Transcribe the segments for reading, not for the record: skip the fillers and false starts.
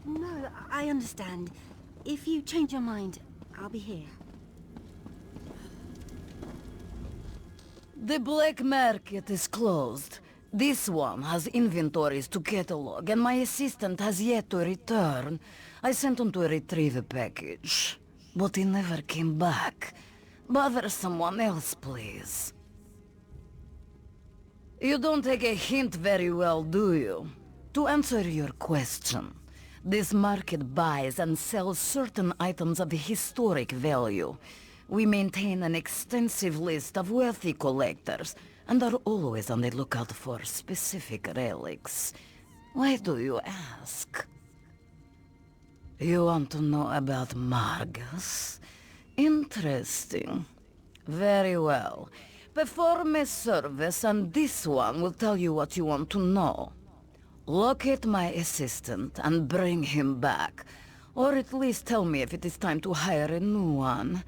No, I understand. If you change your mind, I'll be here. The black market is closed. This one has inventories to catalog, and my assistant has yet to return. I sent him to retrieve a package, but he never came back. Bother someone else, please. You don't take a hint very well, do you? To answer your question, this market buys and sells certain items of historic value. We maintain an extensive list of wealthy collectors, and are always on the lookout for specific relics. Why do you ask? You want to know about Margus? Interesting. Very well. Perform a service, and this one will tell you what you want to know. Locate my assistant and bring him back. Or at least tell me if it is time to hire a new one.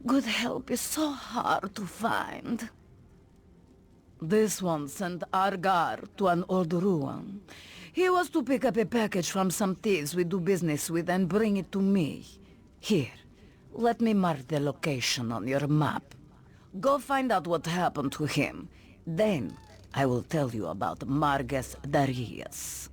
Good help is so hard to find. This one sent Argar to an old ruin. He was to pick up a package from some thieves we do business with and bring it to me. Here, let me mark the location on your map. Go find out what happened to him. Then, I will tell you about Margus Darius.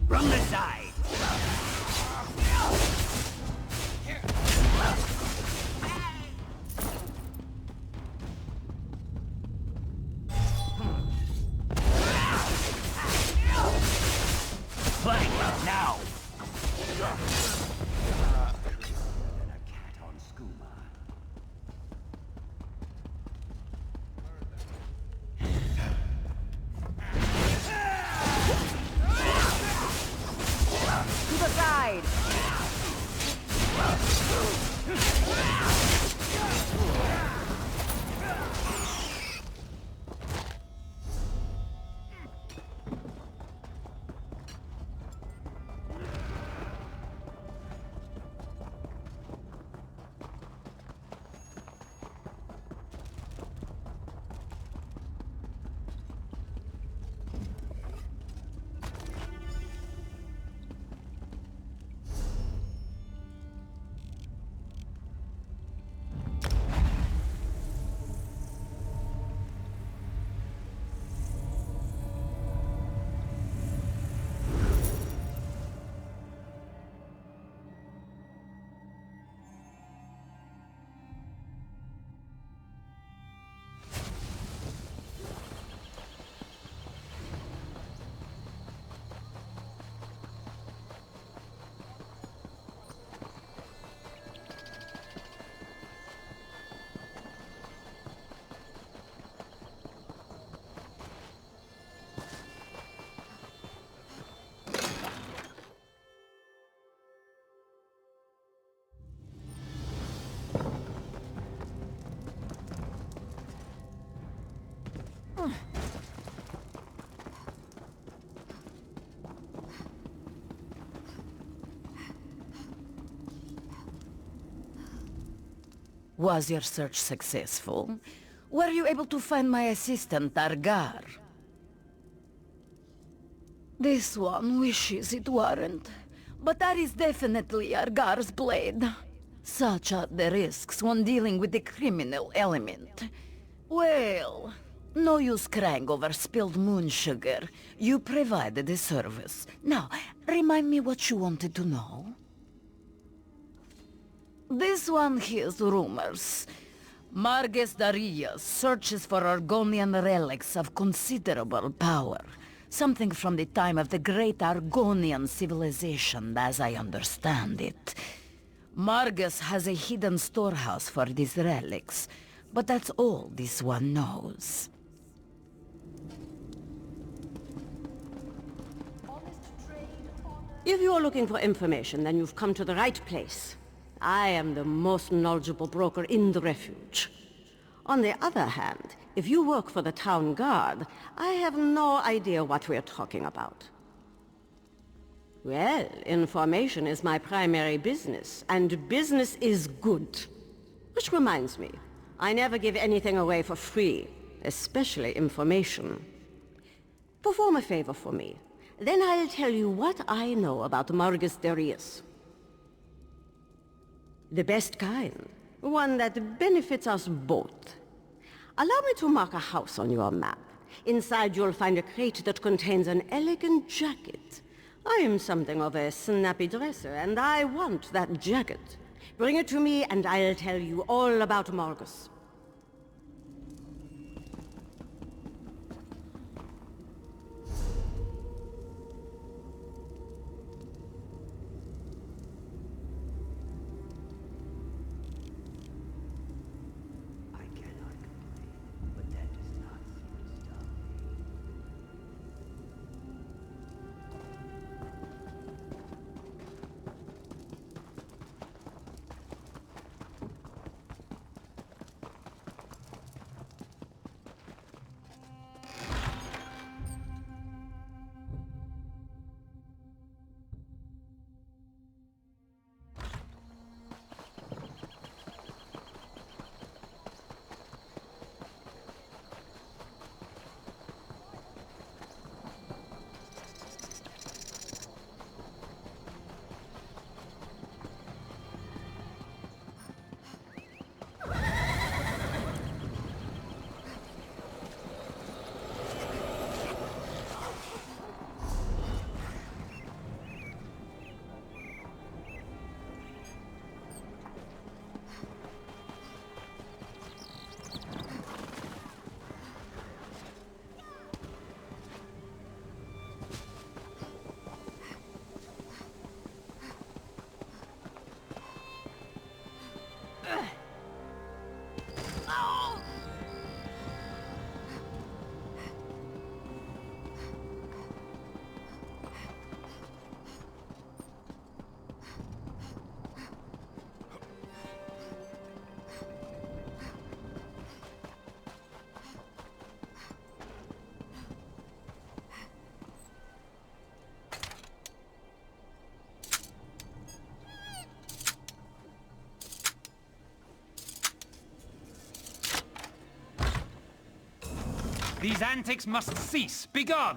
From the side! Flank now! And a cat on skooma. To the side! Was your search successful? Were you able to find my assistant, Targar? This one wishes it weren't. But that is definitely Argar's blade. Such are the risks when dealing with the criminal element. Well, no use crying over spilled moon sugar. You provided the service. Now, remind me what you wanted to know. This one hears rumors. Marges Darius searches for Argonian relics of considerable power. Something from the time of the great Argonian civilization, as I understand it. Marges has a hidden storehouse for these relics, but that's all this one knows. If you're looking for information, then you've come to the right place. I am the most knowledgeable broker in the refuge. On the other hand, if you work for the town guard, I have no idea what we're talking about. Well, information is my primary business, and business is good. Which reminds me, I never give anything away for free, especially information. Perform a favor for me, then I'll tell you what I know about Marges Darius. The best kind. One that benefits us both. Allow me to mark a house on your map. Inside you'll find a crate that contains an elegant jacket. I am something of a snappy dresser, and I want that jacket. Bring it to me, and I'll tell you all about Marges. These antics must cease! Begone!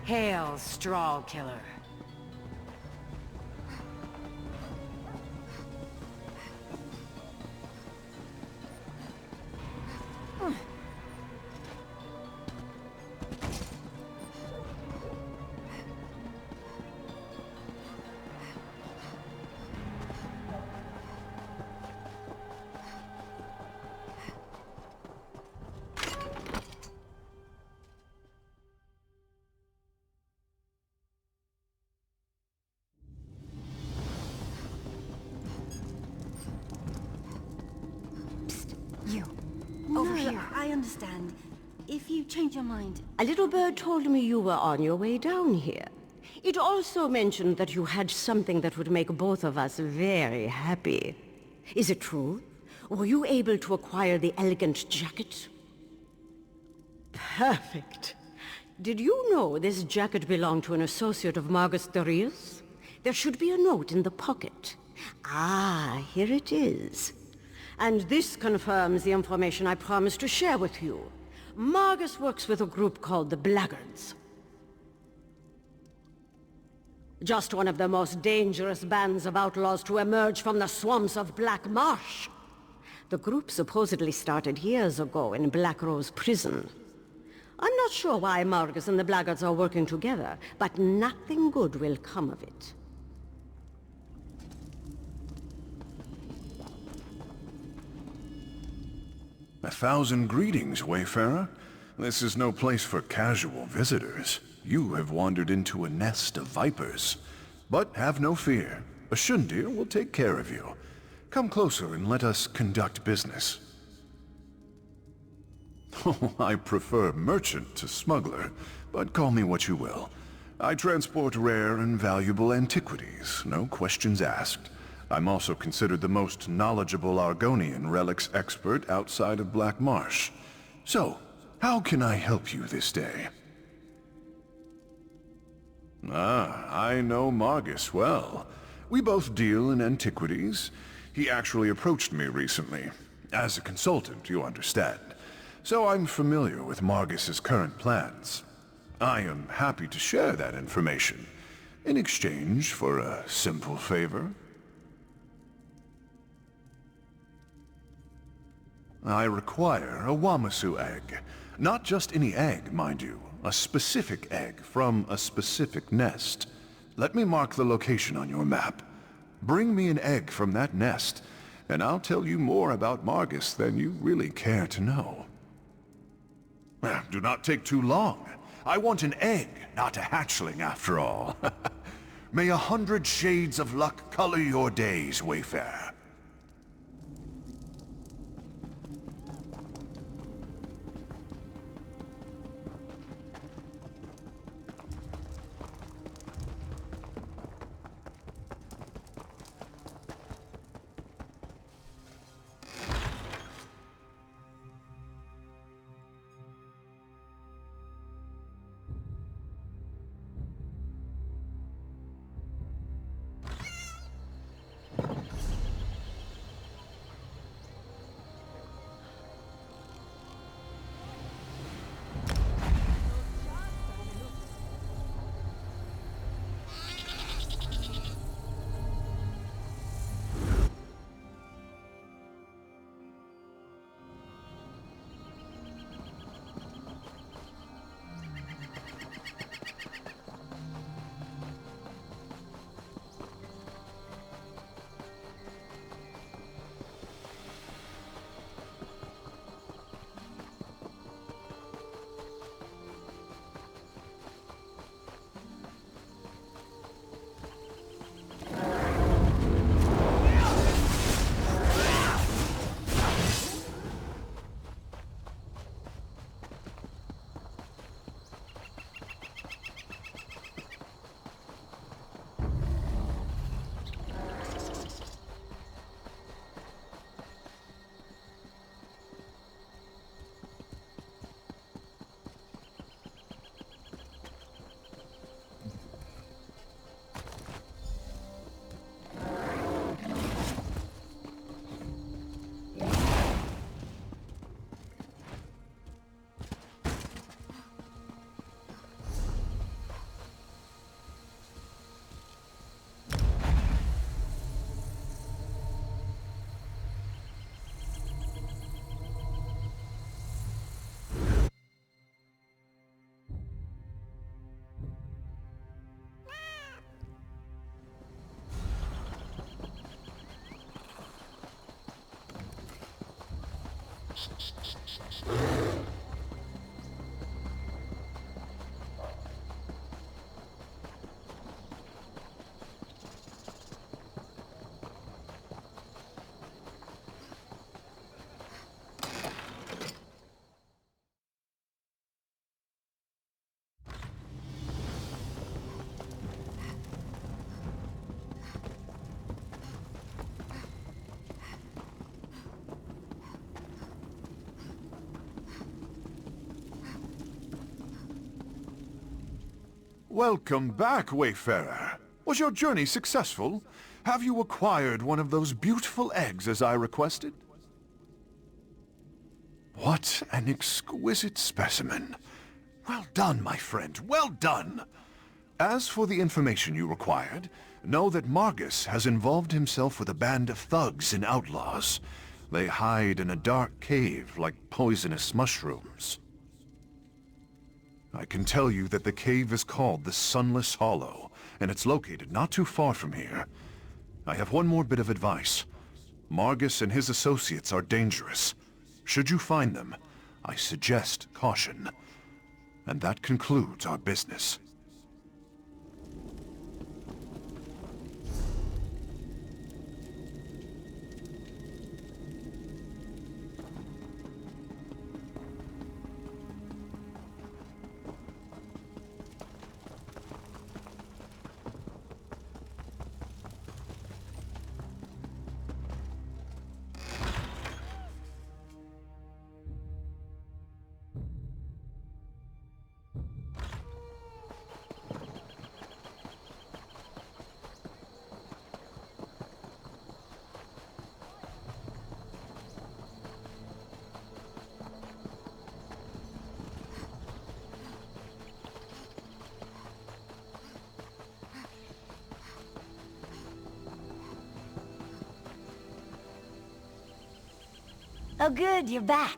Hail, Straw Killer. I understand. If you change your mind... A little bird told me you were on your way down here. It also mentioned that you had something that would make both of us very happy. Is it true? Were you able to acquire the elegant jacket? Perfect. Did you know this jacket belonged to an associate of Margus Darius? There should be a note in the pocket. Ah, here it is. And this confirms the information I promised to share with you. Margus works with a group called the Blagards. Just one of the most dangerous bands of outlaws to emerge from the swamps of Black Marsh. The group supposedly started years ago in Black Rose Prison. I'm not sure why Margus and the Blagards are working together, but nothing good will come of it. A thousand greetings, Wayfarer. This is no place for casual visitors. You have wandered into a nest of vipers. But have no fear. A Shundir will take care of you. Come closer and let us conduct business. Oh, I prefer merchant to smuggler, but call me what you will. I transport rare and valuable antiquities, no questions asked. I'm also considered the most knowledgeable Argonian relics expert outside of Black Marsh. So, how can I help you this day? Ah, I know Margus well. We both deal in antiquities. He actually approached me recently. As a consultant, you understand. So I'm familiar with Margus's current plans. I am happy to share that information, in exchange for a simple favor. I require a Wamasu egg. Not just any egg, mind you. A specific egg from a specific nest. Let me mark the location on your map. Bring me an egg from that nest, and I'll tell you more about Margus than you really care to know. Do not take too long. I want an egg, not a hatchling after all. May 100 shades of luck color your days, Wayfarer. Welcome back, Wayfarer. Was your journey successful? Have you acquired one of those beautiful eggs as I requested? What an exquisite specimen. Well done, my friend, well done. As for the information you required, know that Margus has involved himself with a band of thugs and outlaws. They hide in a dark cave like poisonous mushrooms. I can tell you that the cave is called the Sunless Hollow, and it's located not too far from here. I have one more bit of advice. Margus and his associates are dangerous. Should you find them, I suggest caution. And that concludes our business. Oh good, you're back.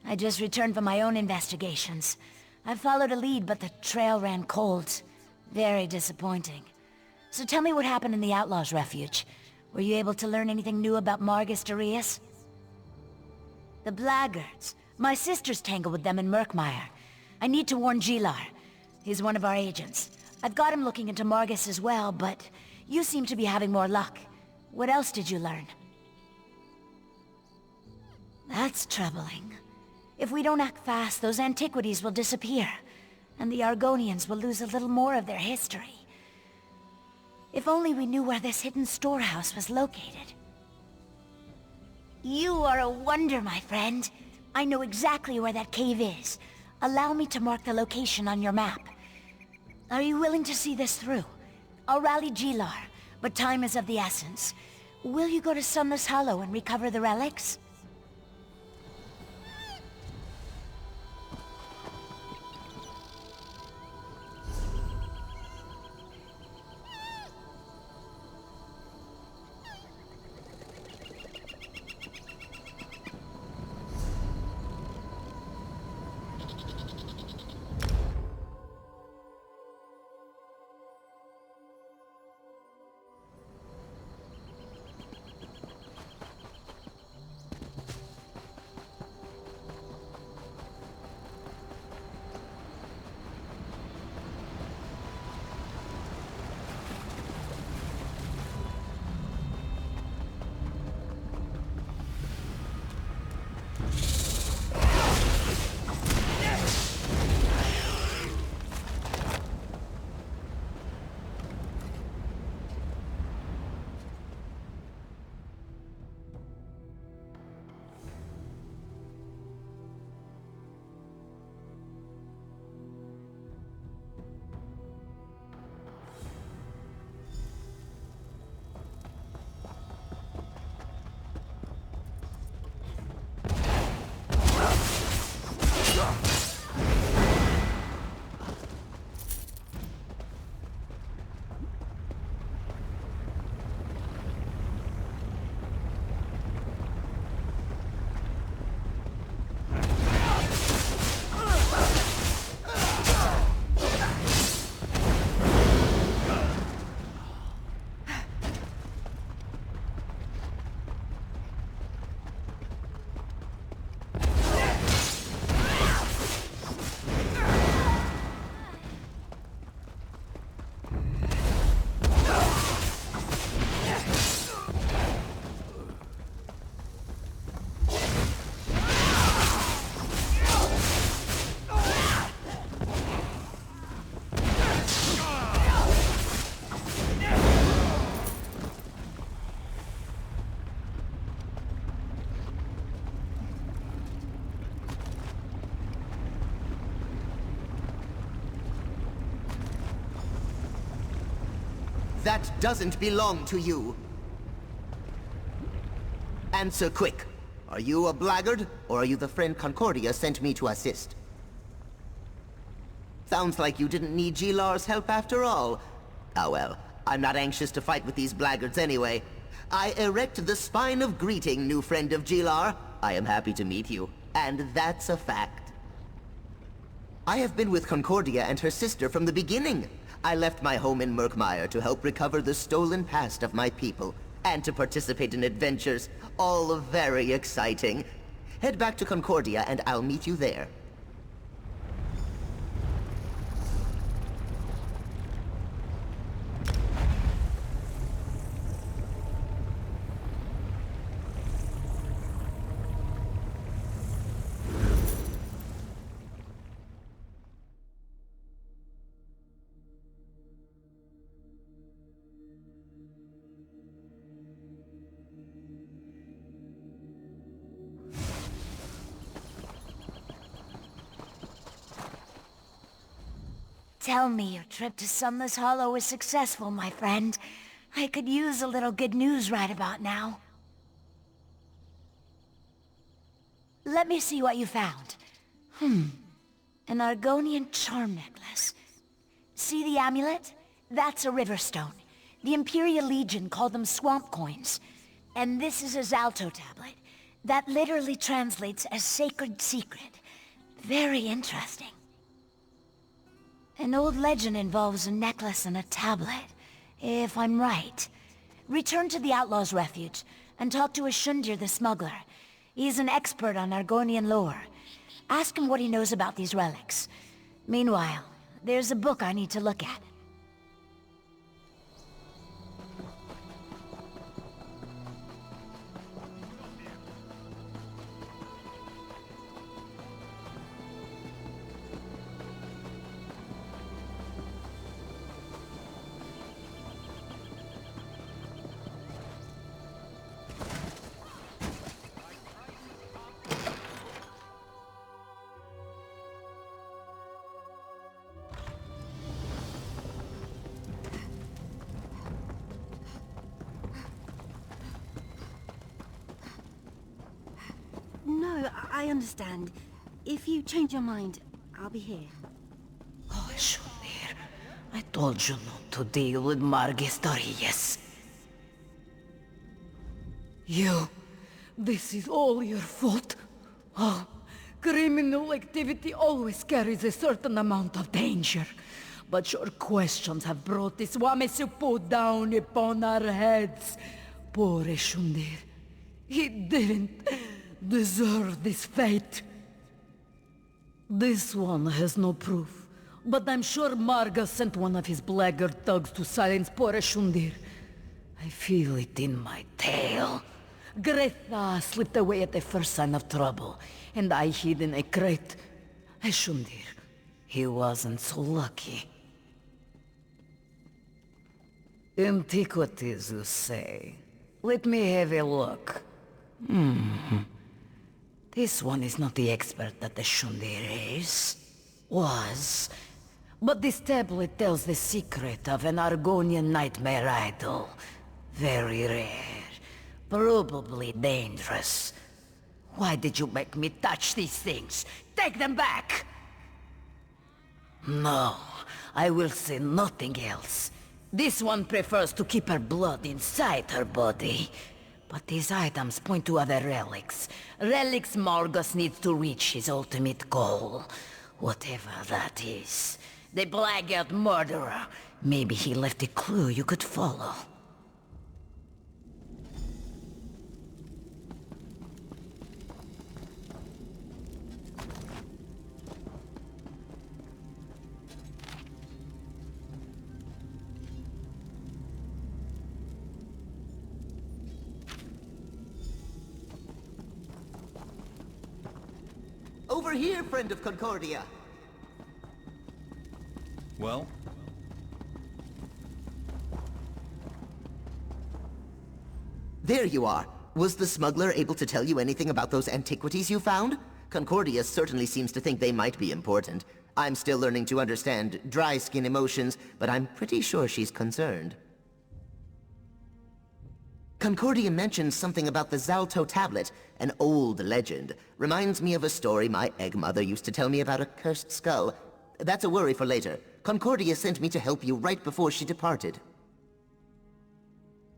I just returned from my own investigations. I followed a lead, but the trail ran cold. Very disappointing. So tell me what happened in the Outlaws Refuge. Were you able to learn anything new about Margus Darius? The Blagards. My sister's tangled with them in Murkmire. I need to warn Gilar. He's one of our agents. I've got him looking into Margus as well, but you seem to be having more luck. What else did you learn? That's troubling. If we don't act fast, those antiquities will disappear, and the Argonians will lose a little more of their history. If only we knew where this hidden storehouse was located. You are a wonder, my friend. I know exactly where that cave is. Allow me to mark the location on your map. Are you willing to see this through? I'll rally Gilar, but time is of the essence. Will you go to Sunless Hollow and recover the relics? That doesn't belong to you. Answer quick. Are you a blackguard, or are you the friend Concordia sent me to assist? Sounds like you didn't need Gilar's help after all. Ah well, I'm not anxious to fight with these blackguards anyway. I erect the spine of greeting, new friend of Gilar. I am happy to meet you, and that's a fact. I have been with Concordia and her sister from the beginning. I left my home in Murkmire to help recover the stolen past of my people, and to participate in adventures, all very exciting. Head back to Concordia and I'll meet you there. Tell me your trip to Sunless Hollow was successful, my friend. I could use a little good news right about now. Let me see what you found. An Argonian charm necklace. See the amulet? That's a river stone. The Imperial Legion called them swamp coins. And this is a Zalto tablet. That literally translates as sacred secret. Very interesting. An old legend involves a necklace and a tablet, if I'm right. Return to the Outlaws Refuge, and talk to Ashundir the smuggler. He's an expert on Argonian lore. Ask him what he knows about these relics. Meanwhile, there's a book I need to look at. No, I understand. If you change your mind, I'll be here. Oh, Ashundir, I told you not to deal with Margistories. This is all your fault. Oh, criminal activity always carries a certain amount of danger. But your questions have brought this Wamisupo down upon our heads. Poor Ashundir. He didn't deserve this fate. This one has no proof, but I'm sure Marga sent one of his blackguard thugs to silence poor Ashundir. I feel it in my tail. Gretha slipped away at the first sign of trouble, and I hid in a crate. Ashundir, he wasn't so lucky. Antiquities, you say? Let me have a look. This one is not the expert that Ashundir is. Was. But this tablet tells the secret of an Argonian nightmare idol. Very rare. Probably dangerous. Why did you make me touch these things? Take them back! No, I will say nothing else. This one prefers to keep her blood inside her body. But these items point to other relics. Relics Margus needs to reach his ultimate goal. Whatever that is. The blackguard murderer. Maybe he left a clue you could follow. Over here, friend of Concordia. Well? There you are. Was the smuggler able to tell you anything about those antiquities you found? Concordia certainly seems to think they might be important. I'm still learning to understand dry skin emotions, but I'm pretty sure she's concerned. Concordia mentioned something about the Zalto tablet, an old legend. Reminds me of a story my egg mother used to tell me about a cursed skull. That's a worry for later. Concordia sent me to help you right before she departed.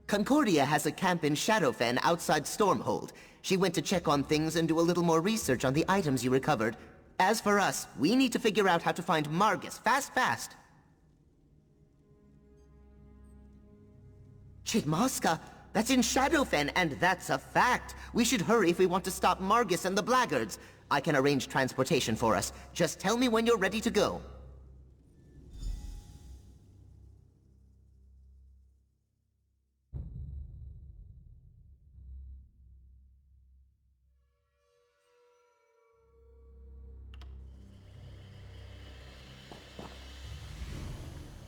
Concordia has a camp in Shadowfen outside Stormhold. She went to check on things and do a little more research on the items you recovered. As for us, we need to figure out how to find Margus. Fast! Chidmaska? That's in Shadowfen, and that's a fact. We should hurry if we want to stop Margus and the Blagards. I can arrange transportation for us. Just tell me when you're ready to go.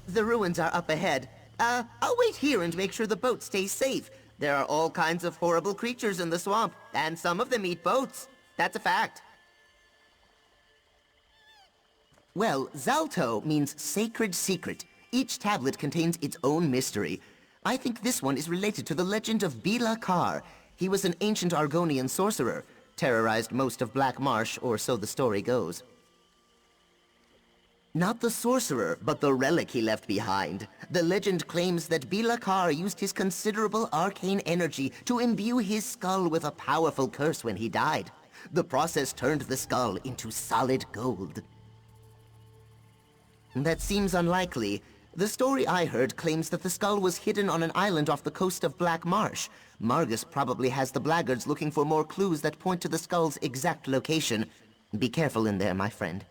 The ruins are up ahead. I'll wait here and make sure the boat stays safe. There are all kinds of horrible creatures in the swamp, and some of them eat boats. That's a fact. Well, Zalto means sacred secret. Each tablet contains its own mystery. I think this one is related to the legend of Blagards. He was an ancient Argonian sorcerer, terrorized most of Black Marsh, or so the story goes. Not the sorcerer, but the relic he left behind. The legend claims that Blagards used his considerable arcane energy to imbue his skull with a powerful curse when he died. The process turned the skull into solid gold. That seems unlikely. The story I heard claims that the skull was hidden on an island off the coast of Black Marsh. Margus probably has the Blagards looking for more clues that point to the skull's exact location. Be careful in there, my friend.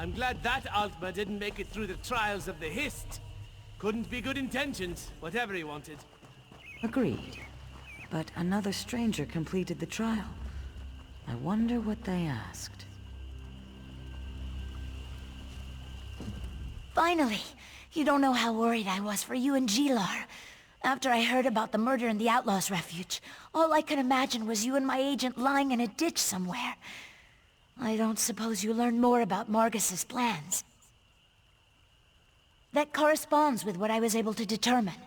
I'm glad that Altma didn't make it through the trials of the Hist. Couldn't be good intentions, whatever he wanted. Agreed. But another stranger completed the trial. I wonder what they asked. Finally! You don't know how worried I was for you and Gilar. After I heard about the murder in the Outlaws Refuge, all I could imagine was you and my agent lying in a ditch somewhere. I don't suppose you learned more about Margus's plans. That corresponds with what I was able to determine,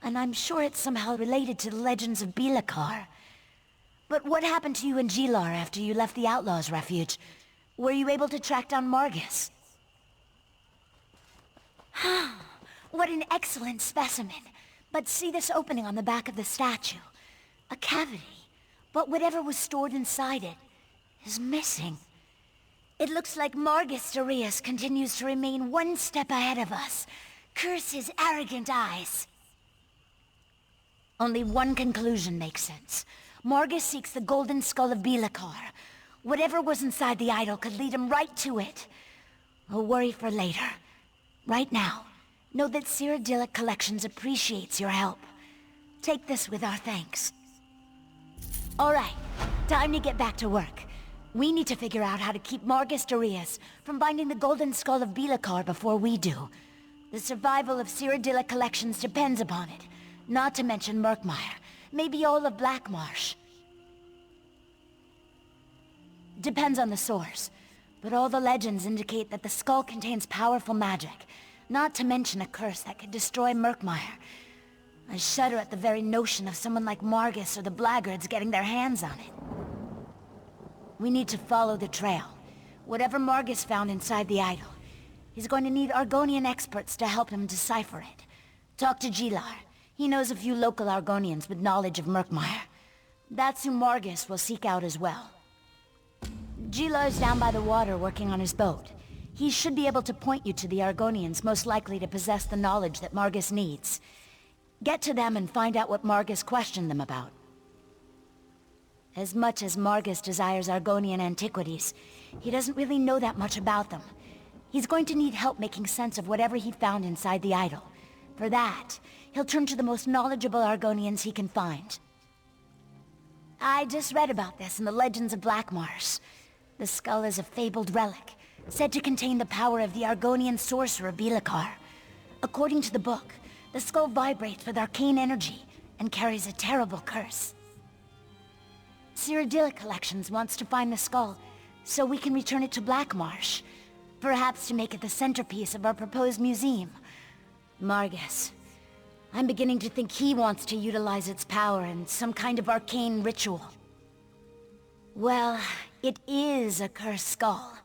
and I'm sure it's somehow related to the legends of Belakar. But what happened to you and Gilar after you left the Outlaws Refuge? Were you able to track down Margus? What an excellent specimen. But see this opening on the back of the statue? A cavity. But whatever was stored inside it is missing. It looks like Margus Darius continues to remain one step ahead of us. Curse his arrogant eyes. Only one conclusion makes sense. Margus seeks the golden skull of Belakar. Whatever was inside the idol could lead him right to it. A worry for later. Right now, know that Cyrodiilla Collections appreciates your help. Take this with our thanks. Alright, time to get back to work. We need to figure out how to keep Margus Darius from finding the golden skull of Belakar before we do. The survival of Cyrodiilla Collections depends upon it. Not to mention Murkmire. Maybe all of Blackmarsh. Depends on the source. But all the legends indicate that the skull contains powerful magic. Not to mention a curse that could destroy Murkmire. I shudder at the very notion of someone like Margus or the Blagards getting their hands on it. We need to follow the trail. Whatever Margus found inside the idol, he's going to need Argonian experts to help him decipher it. Talk to Gilar. He knows a few local Argonians with knowledge of Murkmire. That's who Margus will seek out as well. Gilar's down by the water working on his boat. He should be able to point you to the Argonians most likely to possess the knowledge that Margus needs. Get to them and find out what Margus questioned them about. As much as Margus desires Argonian antiquities, he doesn't really know that much about them. He's going to need help making sense of whatever he found inside the idol. For that, he'll turn to the most knowledgeable Argonians he can find. I just read about this in the Legends of Blackmarsh. The skull is a fabled relic, said to contain the power of the Argonian sorcerer Belakar. According to the book, the skull vibrates with arcane energy and carries a terrible curse. Cyrodiilla Collections wants to find the skull, so we can return it to Blackmarsh. Perhaps to make it the centerpiece of our proposed museum. Margus. I'm beginning to think he wants to utilize its power in some kind of arcane ritual. Well, it is a cursed skull,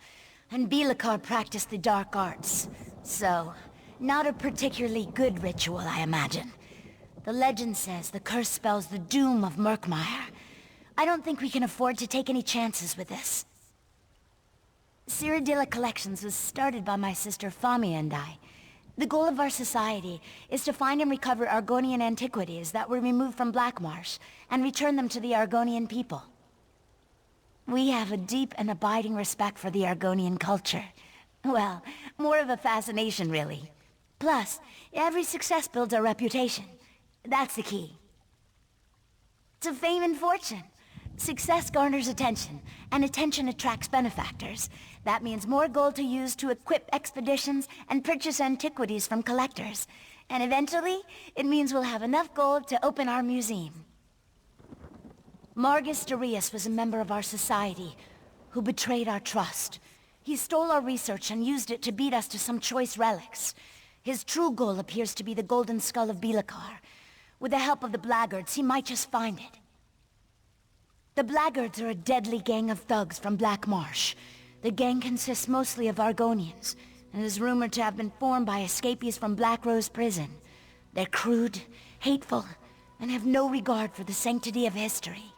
and Belakar practiced the dark arts, so not a particularly good ritual, I imagine. The legend says the curse spells the doom of Murkmire. I don't think we can afford to take any chances with this. Cyrodiilla Collections was started by my sister Famia and I. The goal of our society is to find and recover Argonian antiquities that were removed from Blackmarsh and return them to the Argonian people. We have a deep and abiding respect for the Argonian culture. Well, more of a fascination, really. Plus, every success builds our reputation. That's the key. To fame and fortune. Success garners attention, and attention attracts benefactors. That means more gold to use to equip expeditions and purchase antiquities from collectors. And eventually, it means we'll have enough gold to open our museum. Margus Darius was a member of our society who betrayed our trust. He stole our research and used it to beat us to some choice relics. His true goal appears to be the golden skull of Belakar. With the help of the Blagards, he might just find it. The Blagards are a deadly gang of thugs from Blackmarsh. The gang consists mostly of Argonians, and is rumored to have been formed by escapees from Black Rose Prison. They're crude, hateful, and have no regard for the sanctity of history.